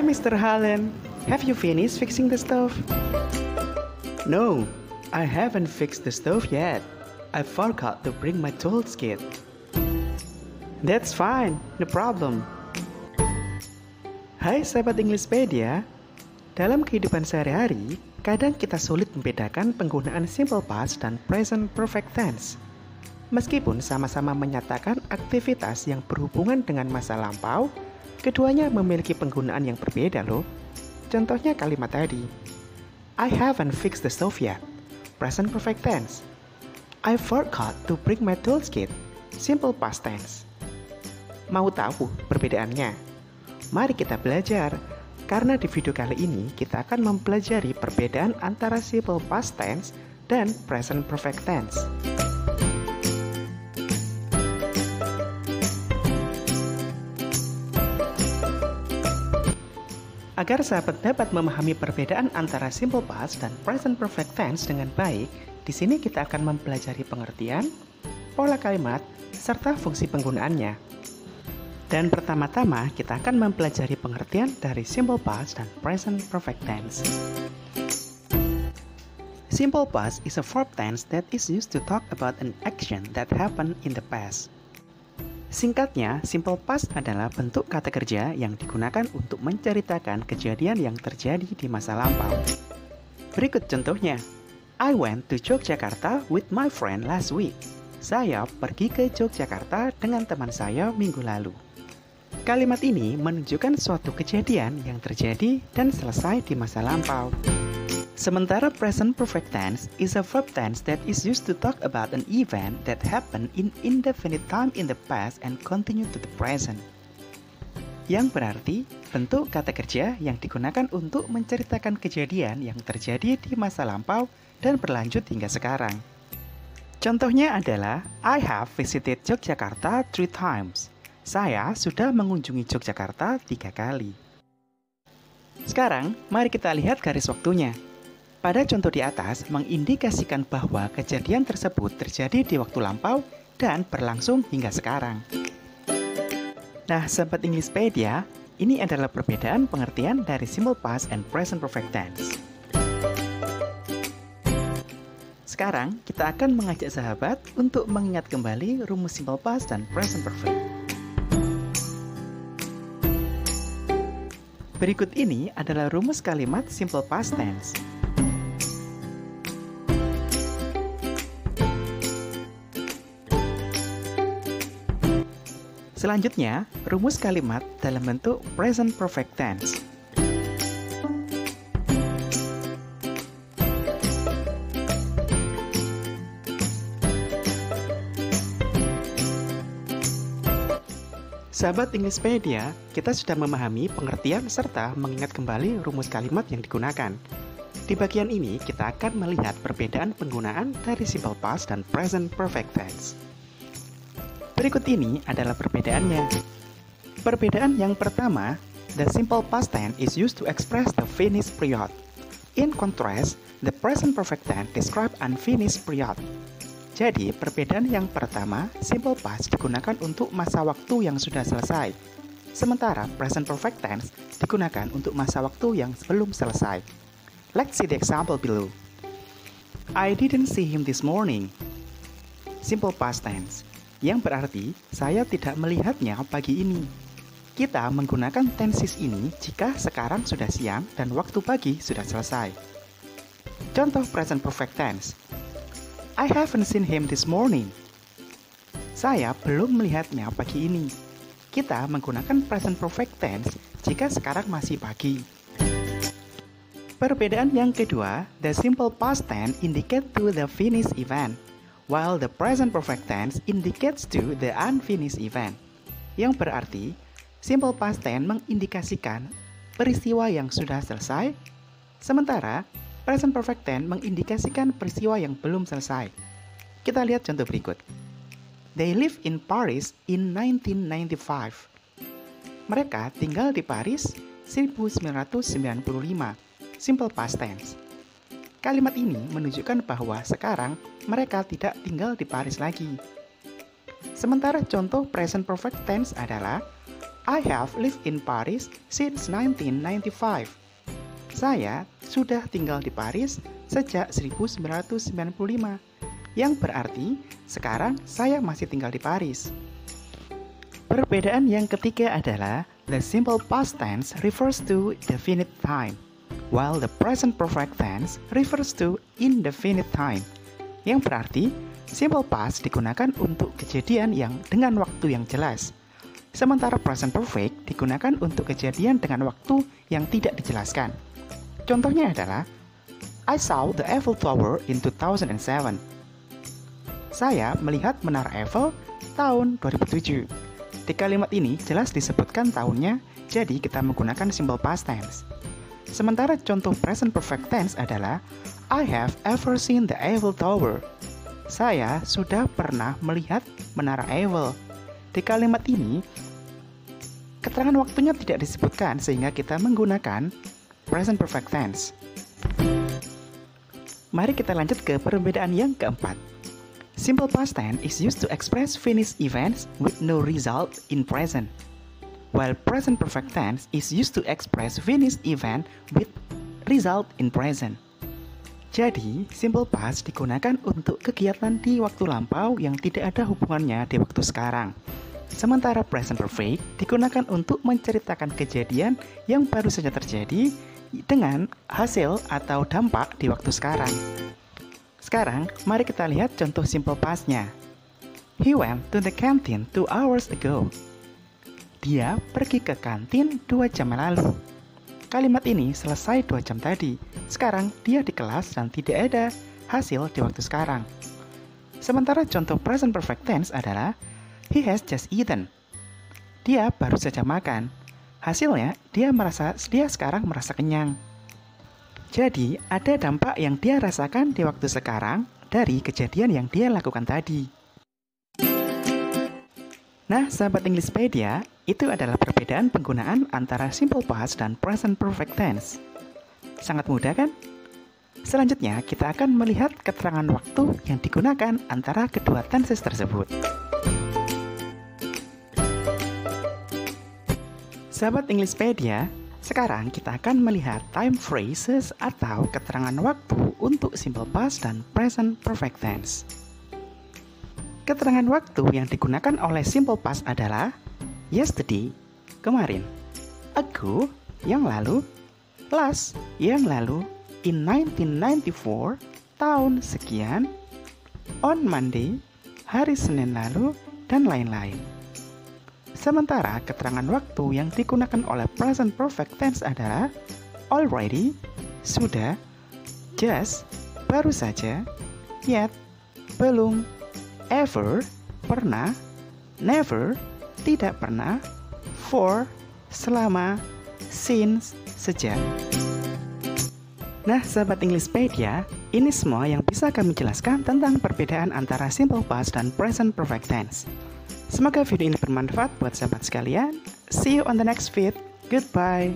Mr. Hallen. Have you finished fixing the stove? No, I haven't fixed the stove yet. I forgot to bring my toolkit. That's fine, no problem. Hai sahabat Englishpedia, dalam kehidupan sehari-hari, kadang kita sulit membedakan penggunaan simple past dan present perfect tense. Meskipun sama-sama menyatakan aktivitas yang berhubungan dengan masa lampau, keduanya memiliki penggunaan yang berbeda loh. Contohnya kalimat tadi, I haven't fixed the stove yet, present perfect tense. I forgot to bring my toolkit, simple past tense. Mau tahu perbedaannya? Mari kita belajar, karena di video kali ini kita akan mempelajari perbedaan antara simple past tense dan present perfect tense. Agar sahabat dapat memahami perbedaan antara simple past dan present perfect tense dengan baik, di sini kita akan mempelajari pengertian, pola kalimat, serta fungsi penggunaannya. Dan pertama-tama kita akan mempelajari pengertian dari simple past dan present perfect tense. Simple past is a verb tense that is used to talk about an action that happened in the past. Singkatnya, simple past adalah bentuk kata kerja yang digunakan untuk menceritakan kejadian yang terjadi di masa lampau. Berikut contohnya. I went to Yogyakarta with my friend last week. Saya pergi ke Yogyakarta dengan teman saya minggu lalu. Kalimat ini menunjukkan suatu kejadian yang terjadi dan selesai di masa lampau. Sementara present perfect tense is a verb tense that is used to talk about an event that happened in indefinite time in the past and continue to the present. Yang berarti bentuk kata kerja yang digunakan untuk menceritakan kejadian yang terjadi di masa lampau dan berlanjut hingga sekarang. Contohnya adalah I have visited Yogyakarta 3 times. Saya sudah mengunjungi Yogyakarta 3 kali. Sekarang, mari kita lihat garis waktunya. Pada contoh di atas mengindikasikan bahwa kejadian tersebut terjadi di waktu lampau dan berlangsung hingga sekarang. Nah, sahabat Englishpedia, ini adalah perbedaan pengertian dari simple past and present perfect tense. Sekarang, kita akan mengajak sahabat untuk mengingat kembali rumus simple past dan present perfect. Berikut ini adalah rumus kalimat simple past tense. Selanjutnya, rumus kalimat dalam bentuk present perfect tense. Sahabat Englishpedia, kita sudah memahami pengertian serta mengingat kembali rumus kalimat yang digunakan. Di bagian ini, kita akan melihat perbedaan penggunaan dari simple past dan present perfect tense. Berikut ini adalah perbedaannya. Perbedaan yang pertama, the simple past tense is used to express the finished period. In contrast, the present perfect tense describe unfinished period. Jadi, perbedaan yang pertama, simple past digunakan untuk masa waktu yang sudah selesai. Sementara present perfect tense digunakan untuk masa waktu yang belum selesai. Let's see the example below. I didn't see him this morning. Simple past tense, yang berarti saya tidak melihatnya pagi ini. Kita menggunakan tenses ini jika sekarang sudah siang dan waktu pagi sudah selesai. Contoh present perfect tense. I haven't seen him this morning. Saya belum melihatnya pagi ini. Kita menggunakan present perfect tense jika sekarang masih pagi. Perbedaan yang kedua, the simple past tense indicate to the finished event, while the present perfect tense indicates to the unfinished event. Yang berarti, simple past tense mengindikasikan peristiwa yang sudah selesai, sementara present perfect tense mengindikasikan peristiwa yang belum selesai. Kita lihat contoh berikut. They live in Paris in 1995. Mereka tinggal di Paris 1995. Simple past tense. Kalimat ini menunjukkan bahwa sekarang mereka tidak tinggal di Paris lagi. Sementara contoh present perfect tense adalah I have lived in Paris since 1995. Saya sudah tinggal di Paris sejak 1995, yang berarti sekarang saya masih tinggal di Paris. Perbedaan yang ketiga adalah the simple past tense refers to definite time, while the present perfect tense refers to indefinite time, yang berarti simple past digunakan untuk kejadian yang dengan waktu yang jelas, sementara present perfect digunakan untuk kejadian dengan waktu yang tidak dijelaskan. Contohnya adalah, I saw the Eiffel Tower in 2007. Saya melihat Menara Eiffel tahun 2007. Di kalimat ini jelas disebutkan tahunnya, jadi kita menggunakan simple past tense. Sementara contoh present perfect tense adalah, I have ever seen the Eiffel Tower. Saya sudah pernah melihat Menara Eiffel. Di kalimat ini, keterangan waktunya tidak disebutkan sehingga kita menggunakan present perfect tense. Mari kita lanjut ke perbedaan yang keempat. Simple past tense is used to express finished events with no result in present, while present perfect tense is used to express finished event with result in present. Jadi, simple past digunakan untuk kegiatan di waktu lampau yang tidak ada hubungannya di waktu sekarang. Sementara present perfect digunakan untuk menceritakan kejadian yang baru saja terjadi dengan hasil atau dampak di waktu sekarang. Sekarang, mari kita lihat contoh simple past-nya. He went to the canteen 2 hours ago. Dia pergi ke kantin 2 jam lalu. Kalimat ini selesai 2 jam tadi. Sekarang dia di kelas dan tidak ada hasil di waktu sekarang. Sementara contoh present perfect tense adalah he has just eaten. Dia baru saja makan. Hasilnya dia sekarang merasa kenyang. Jadi ada dampak yang dia rasakan di waktu sekarang dari kejadian yang dia lakukan tadi. Nah, sahabat Englishpedia, itu adalah perbedaan penggunaan antara simple past dan present perfect tense. Sangat mudah kan? Selanjutnya, kita akan melihat keterangan waktu yang digunakan antara kedua tenses tersebut. Sahabat Englishpedia, sekarang kita akan melihat time phrases atau keterangan waktu untuk simple past dan present perfect tense. Keterangan waktu yang digunakan oleh simple past adalah yesterday, kemarin, ago, yang lalu, last, yang lalu, in 1994, tahun sekian, on Monday, hari Senin lalu, dan lain-lain. Sementara keterangan waktu yang digunakan oleh present perfect tense adalah already, sudah, just, baru saja, yet, belum, ever, pernah, never, tidak pernah, for, selama, since, sejak. Nah, sahabat Englishpedia, ini semua yang bisa kami jelaskan tentang perbedaan antara simple past dan present perfect tense. Semoga video ini bermanfaat buat sahabat sekalian. See you on the next vid. Goodbye.